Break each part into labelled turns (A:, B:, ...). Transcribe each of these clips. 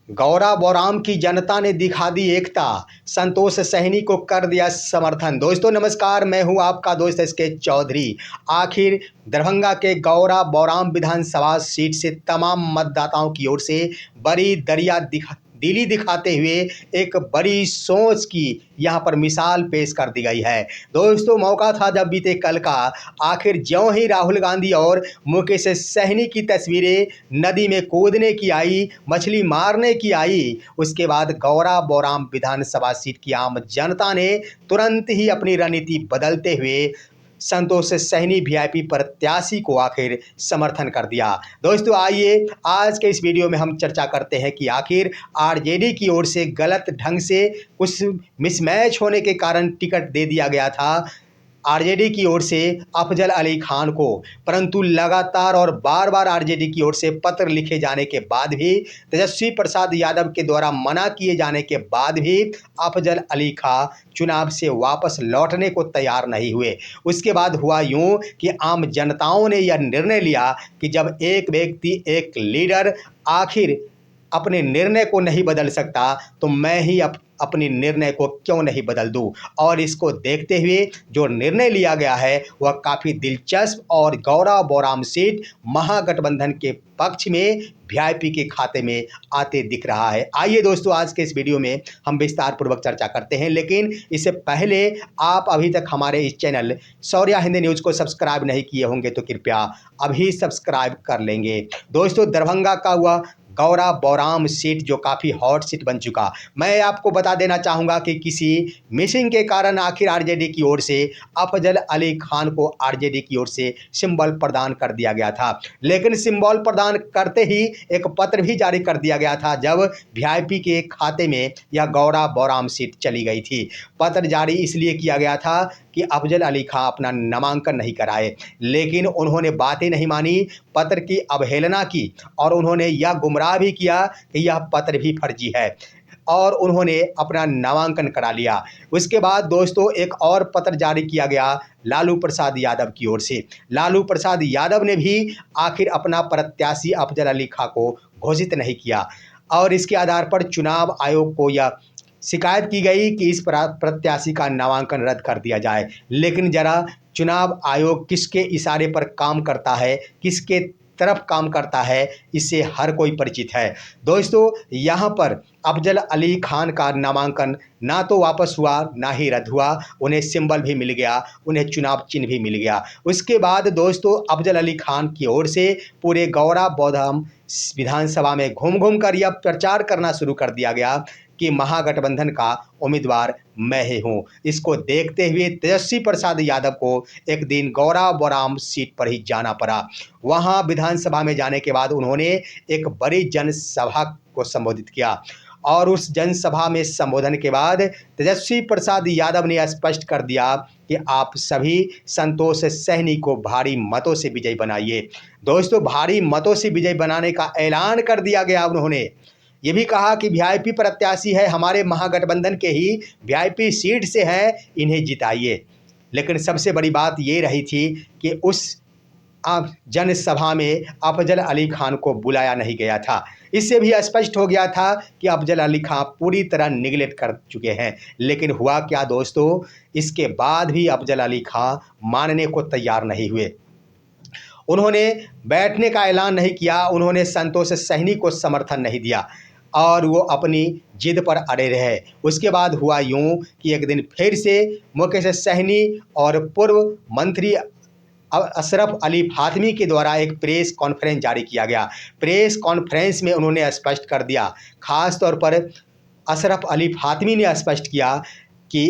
A: गौरा बौराम की जनता ने दिखा दी एकता, संतोष सहनी को कर दिया समर्थन। दोस्तों नमस्कार, मैं हूं आपका दोस्त एसके चौधरी। आखिर दरभंगा के गौरा बौराम विधानसभा सीट से तमाम मतदाताओं की ओर से बड़ी दिली दिखाते हुए एक बड़ी सोच की यहाँ पर मिसाल पेश कर दी गई है। दोस्तों मौका था जब बीते कल का, आखिर ज्यों ही राहुल गांधी और मुकेश सहनी की तस्वीरें नदी में कूदने की आई, मछली मारने की आई, उसके बाद गौरा बौराम विधानसभा सीट की आम जनता ने तुरंत ही अपनी रणनीति बदलते हुए संतोष सहनी वीआईपी प्रत्याशी को आखिर समर्थन कर दिया। दोस्तों आइए आज के इस वीडियो में हम चर्चा करते हैं कि आखिर आरजेडी की ओर से गलत ढंग से कुछ मिसमैच होने के कारण टिकट दे दिया गया था आरजेडी की ओर से अफजल अली खान को, परंतु लगातार और बार बार आरजेडी की ओर से पत्र लिखे जाने के बाद भी, तेजस्वी प्रसाद यादव के द्वारा मना किए जाने के बाद भी अफजल अली खान चुनाव से वापस लौटने को तैयार नहीं हुए। उसके बाद हुआ यूं कि आम जनताओं ने यह निर्णय लिया कि जब एक व्यक्ति, एक लीडर आखिर अपने निर्णय को नहीं बदल सकता तो मैं ही अपनी निर्णय को क्यों नहीं बदल दूं। और इसको देखते हुए जो निर्णय लिया गया है वह काफ़ी दिलचस्प और गौरा बौराम सीट महागठबंधन के पक्ष में वीआईपी के खाते में आते दिख रहा है। आइए दोस्तों आज के इस वीडियो में हम विस्तार पूर्वक चर्चा करते हैं, लेकिन इससे पहले आप अभी तक हमारे इस चैनल शौर्या हिंदी न्यूज़ को सब्सक्राइब नहीं किए होंगे तो कृपया अभी सब्सक्राइब कर लेंगे। दोस्तों दरभंगा का हुआ गौरा बौराम सीट जो काफ़ी हॉट सीट बन चुका, मैं आपको बता देना चाहूँगा कि किसी मिसिंग के कारण आखिर आरजेडी की ओर से अफजल अली खान को आरजेडी की ओर से सिंबल प्रदान कर दिया गया था। लेकिन सिंबल प्रदान करते ही एक पत्र भी जारी कर दिया गया था जब वीआईपी के खाते में यह गौरा बौराम सीट चली गई थी। पत्र जारी इसलिए किया गया था कि अफजल अली खान अपना नामांकन नहीं कराए, लेकिन उन्होंने बातें नहीं मानी, पत्र की अवहेलना की और उन्होंने यह गुमराह भी किया कि यह पत्र भी फर्जी है और उन्होंने अपना नामांकन करा लिया। उसके बाद दोस्तों एक और पत्र जारी किया गया लालू प्रसाद यादव की ओर से। लालू प्रसाद यादव ने भी आखिर अपना प्रत्याशी अफजल अली खान को घोषित नहीं किया और इसके आधार पर चुनाव आयोग को यह शिकायत की गई कि इस प्रत्याशी का नामांकन रद्द कर दिया जाए। लेकिन जरा चुनाव आयोग किसके इशारे पर काम करता है, किसके तरफ काम करता है, इससे हर कोई परिचित है। दोस्तों यहाँ पर अफजल अली खान का नामांकन ना तो वापस हुआ ना ही रद्द हुआ, उन्हें सिंबल भी मिल गया, उन्हें चुनाव चिन्ह भी मिल गया। उसके बाद दोस्तों अफजल अली खान की ओर से पूरे गौरा बौराम विधानसभा में घूम घूम कर यह प्रचार करना शुरू कर दिया गया कि महागठबंधन का उम्मीदवार मैं ही हूँ। इसको देखते हुए तेजस्वी प्रसाद यादव को एक दिन गौरा बौराम सीट पर ही जाना पड़ा। वहाँ विधानसभा में जाने के बाद उन्होंने एक बड़ी जनसभा को संबोधित किया और उस जनसभा में संबोधन के बाद तेजस्वी प्रसाद यादव ने स्पष्ट कर दिया कि आप सभी संतोष सहनी को भारी मतों से विजयी बनाइए। दोस्तों भारी मतों से विजयी बनाने का ऐलान कर दिया गया। उन्होंने ये भी कहा कि वीआईपी प्रत्याशी है, हमारे महागठबंधन के ही वीआईपी सीट से हैं, इन्हें जिताइए। लेकिन सबसे बड़ी बात ये रही थी कि उस जनसभा में अफजल अली खान को बुलाया नहीं गया था। इससे भी स्पष्ट हो गया था कि अफजल अली खान पूरी तरह निगलेक्ट कर चुके हैं। लेकिन हुआ क्या दोस्तों, इसके बाद भी अफजल अली खान मानने को तैयार नहीं हुए। उन्होंने बैठने का ऐलान नहीं किया, उन्होंने संतोष सहनी को समर्थन नहीं दिया और वो अपनी जिद पर अड़े रहे। उसके बाद हुआ यूं कि एक दिन फिर से मुकेश सहनी और पूर्व मंत्री अशरफ अली फातमी के द्वारा एक प्रेस कॉन्फ्रेंस जारी किया गया। प्रेस कॉन्फ्रेंस में उन्होंने स्पष्ट कर दिया, खास तौर पर अशरफ अली फातमी ने स्पष्ट किया कि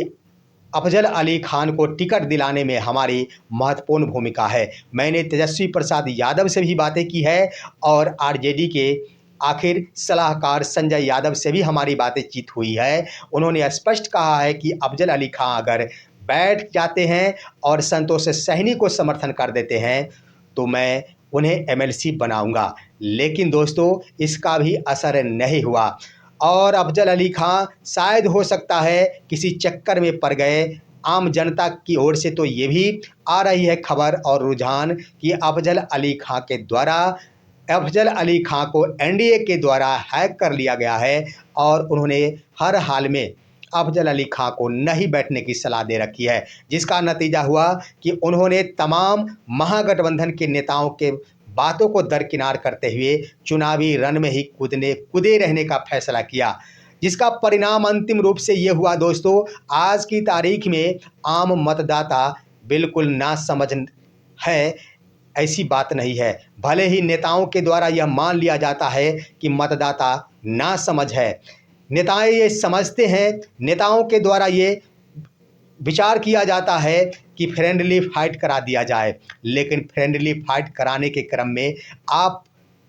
A: अफजल अली खान को टिकट दिलाने में हमारी महत्वपूर्ण भूमिका है। मैंने तेजस्वी प्रसाद यादव से भी बातें की है और आरजेडी के आखिर सलाहकार संजय यादव से भी हमारी बातचीत हुई है। उन्होंने स्पष्ट कहा है कि अफजल अली खान अगर बैठ जाते हैं और संतोष सहनी को समर्थन कर देते हैं तो मैं उन्हें एमएलसी बनाऊंगा। लेकिन दोस्तों इसका भी असर नहीं हुआ और अफजल अली खान शायद हो सकता है किसी चक्कर में पड़ गए। आम जनता की ओर से तो ये भी आ रही है खबर और रुझान कि अफजल अली खान के द्वारा अफजल अली खां को एनडीए के द्वारा हैक कर लिया गया है और उन्होंने हर हाल में अफजल अली खां को नहीं बैठने की सलाह दे रखी है, जिसका नतीजा हुआ कि उन्होंने तमाम महागठबंधन के नेताओं के बातों को दरकिनार करते हुए चुनावी रण में ही कूदे रहने का फैसला किया, जिसका परिणाम अंतिम रूप से ये हुआ दोस्तों, आज की तारीख में आम मतदाता बिल्कुल नासमझ है, ऐसी बात नहीं है। भले ही नेताओं के द्वारा यह मान लिया जाता है कि मतदाता नासमझ है, नेता ये समझते हैं, नेताओं के द्वारा ये विचार किया जाता है कि फ्रेंडली फाइट करा दिया जाए, लेकिन फ्रेंडली फाइट कराने के क्रम में आप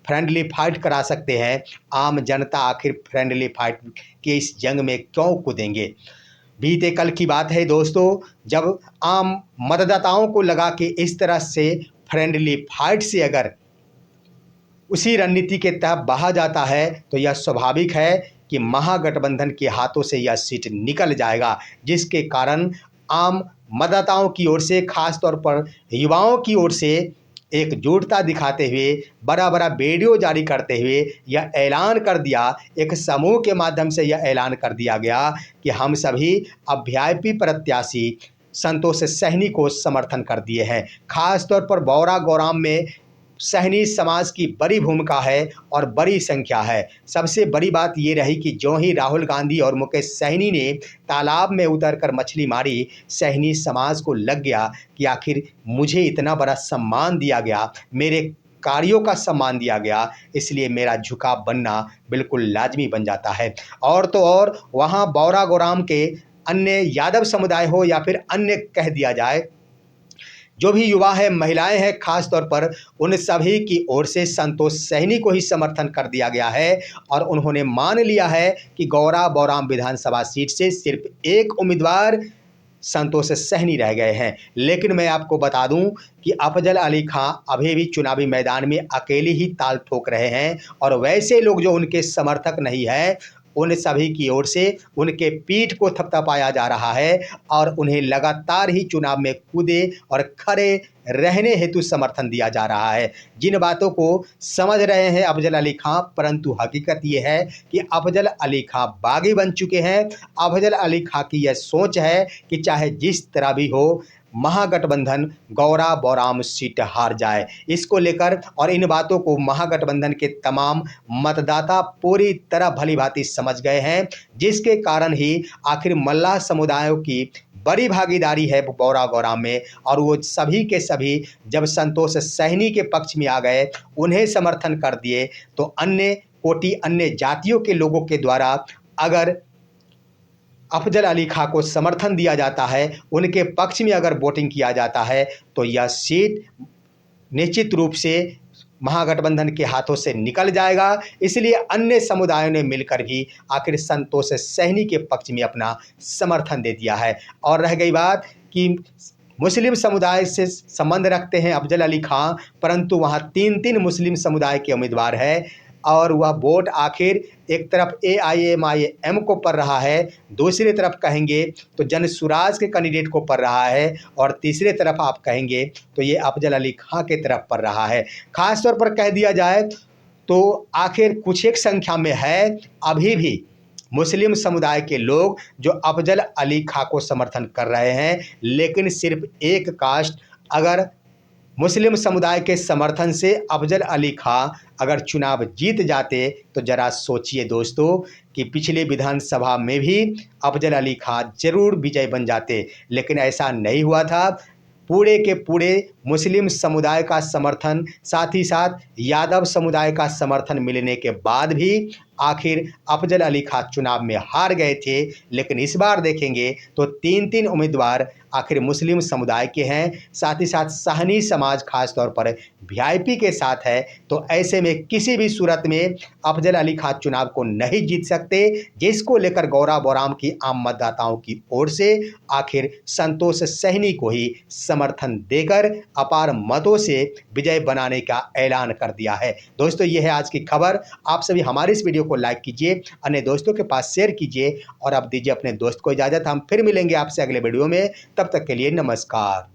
A: फ्रेंडली फाइट करा सकते हैं, आम जनता आखिर फ्रेंडली फाइट के इस जंग में क्यों कूदेंगे। बीते कल की बात है दोस्तों, जब आम मतदाताओं को लगा कि इस तरह से फ्रेंडली फाइट से अगर उसी रणनीति के तहत बहा जाता है तो यह स्वाभाविक है कि महागठबंधन के हाथों से यह सीट निकल जाएगा, जिसके कारण आम मतदाताओं की ओर से, खास तौर पर युवाओं की ओर से एकजुटता दिखाते हुए बड़ा बड़ा वीडियो जारी करते हुए यह ऐलान कर दिया, एक समूह के माध्यम से यह ऐलान कर दिया गया कि हम सभी अब वीआईपी प्रत्याशी संतोष सहनी को समर्थन कर दिए हैं। खास तौर पर बौरा गौराम में सहनी समाज की बड़ी भूमिका है और बड़ी संख्या है। सबसे बड़ी बात ये रही कि जो ही राहुल गांधी और मुकेश सहनी ने तालाब में उतरकर मछली मारी, सहनी समाज को लग गया कि आखिर मुझे इतना बड़ा सम्मान दिया गया, मेरे कार्यों का सम्मान दिया गया, इसलिए मेरा झुकाव बनना बिल्कुल लाजमी बन जाता है। और तो और वहाँ बौरा गौराम के अन्य यादव समुदाय हो या फिर अन्य कह दिया जाए, जो भी युवा है, महिलाएं हैं, खास तौर पर उन सभी की ओर से संतोष सहनी को ही समर्थन कर दिया गया है और उन्होंने मान लिया है कि गौरा बौराम विधानसभा सीट से सिर्फ एक उम्मीदवार संतोष सहनी रह गए हैं। लेकिन मैं आपको बता दूं कि अफजल अली खां अभी भी चुनावी मैदान में अकेले ही ताल ठोक रहे हैं और वैसे लोग जो उनके समर्थक नहीं हैं, उन सभी की ओर से उनके पीठ को थपथपाया जा रहा है और उन्हें लगातार ही चुनाव में कूदे और खड़े रहने हेतु समर्थन दिया जा रहा है। जिन बातों को समझ रहे हैं अफजल अली खां, परंतु हकीकत ये है कि अफजल अली खां बागी बन चुके हैं। अफजल अली खां की यह सोच है कि चाहे जिस तरह भी हो, महागठबंधन गौरा बौराम सीट हार जाए। इसको लेकर और इन बातों को महागठबंधन के तमाम मतदाता पूरी तरह भली भांति समझ गए हैं, जिसके कारण ही आखिर मल्लाह समुदायों की बड़ी भागीदारी है बौरा गौराम में और वो सभी के सभी जब संतोष सहनी के पक्ष में आ गए, उन्हें समर्थन कर दिए, तो अन्य कोटि अन्य जातियों के लोगों के द्वारा अगर अफजल अली खां को समर्थन दिया जाता है, उनके पक्ष में अगर वोटिंग किया जाता है, तो यह सीट निश्चित रूप से महागठबंधन के हाथों से निकल जाएगा। इसलिए अन्य समुदायों ने मिलकर भी आखिर संतोष सहनी के पक्ष में अपना समर्थन दे दिया है। और रह गई बात कि मुस्लिम समुदाय से संबंध रखते हैं अफजल अली खां, परंतु वहाँ 3 मुस्लिम समुदाय के उम्मीदवार हैं और वह वोट आखिर एक तरफ AIMIM को पड़ रहा है, दूसरी तरफ कहेंगे तो जन सुराज के कैंडिडेट को पड़ रहा है और तीसरे तरफ आप कहेंगे तो ये अफजल अली खां के तरफ पड़ रहा है। खास तौर पर कह दिया जाए तो आखिर कुछ एक संख्या में है अभी भी मुस्लिम समुदाय के लोग जो अफजल अली खां को समर्थन कर रहे हैं, लेकिन सिर्फ एक कास्ट अगर मुस्लिम समुदाय के समर्थन से अफजल अली खां अगर चुनाव जीत जाते तो ज़रा सोचिए दोस्तों कि पिछले विधानसभा में भी अफजल अली खां जरूर विजय बन जाते, लेकिन ऐसा नहीं हुआ था। पूरे के पूरे मुस्लिम समुदाय का समर्थन, साथ ही साथ यादव समुदाय का समर्थन मिलने के बाद भी आखिर अफजल अली खां चुनाव में हार गए थे। लेकिन इस बार देखेंगे तो 3 उम्मीदवार आखिर मुस्लिम समुदाय के हैं, साथ ही साथ सहनी समाज खास तौर पर वीआईपी के साथ है। तो ऐसे में किसी भी सूरत में अफजल अली खां चुनाव को नहीं जीत सकते, जिसको लेकर गौरा बौराम की आम मतदाताओं की ओर से आखिर संतोष सहनी को ही समर्थन देकर अपार मतों से विजय बनाने का ऐलान कर दिया है। दोस्तों, ये है आज की खबर। आप सभी हमारे इस वीडियो को लाइक कीजिए, अन्य दोस्तों के पास शेयर कीजिए और अब दीजिए अपने दोस्त को इजाज़त। हम फिर मिलेंगे आपसे अगले वीडियो में, तब तक के लिए नमस्कार।